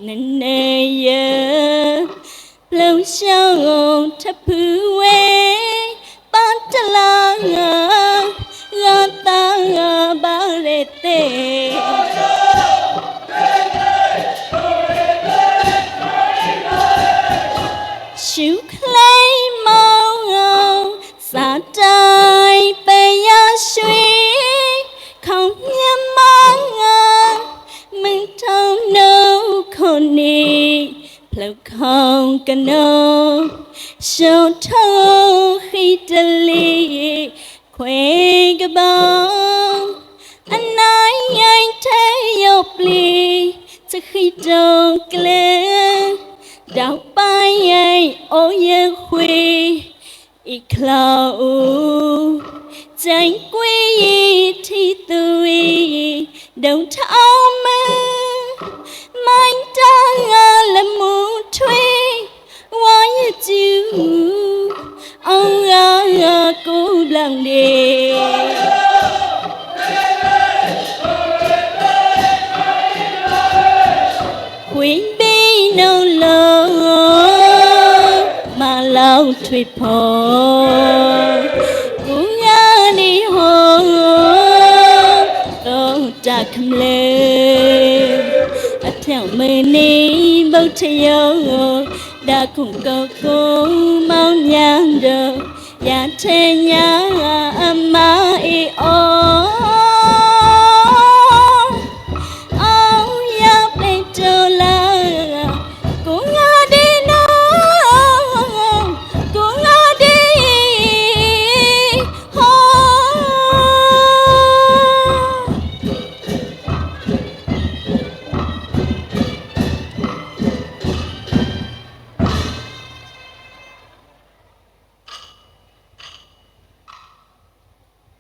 န ရှုခလိမ်မောင်းအောင်စာတိုင်းပရရွှေခေါင်းမြမငါမင်းထောင်းနှုတ်ခုနေဖလောက်ခေါင်းကနောရှုံထုံးခိတလေးခွေကပောင်းအနိုင်ရင်ထဲရောက်ပလီစခိတုံကလေးတောက်ပိုင်းရဲ့အိုးရခွေဤခလောက်ကြိုင်ကွေးထီသူဒုံထောင်းမမိုင်းတန်းငါလမှုထွေးဝါရကျူအောင်ရကိုဘလန်ဒီခွေးပေးနှုံလုံးမလောက်ထွေဖို့ကိုငါနေဟောတော့တခမလဲအထက်မနေဘုတ်ချယောဒါခုကောကိုမောင်မြန်တော့ရထဲညာအမအေအော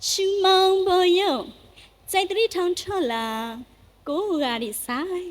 ရှူမောင်ဘောယုံစိုက်တရီထောင်ထော်လာကိုဂါရီဆိုင်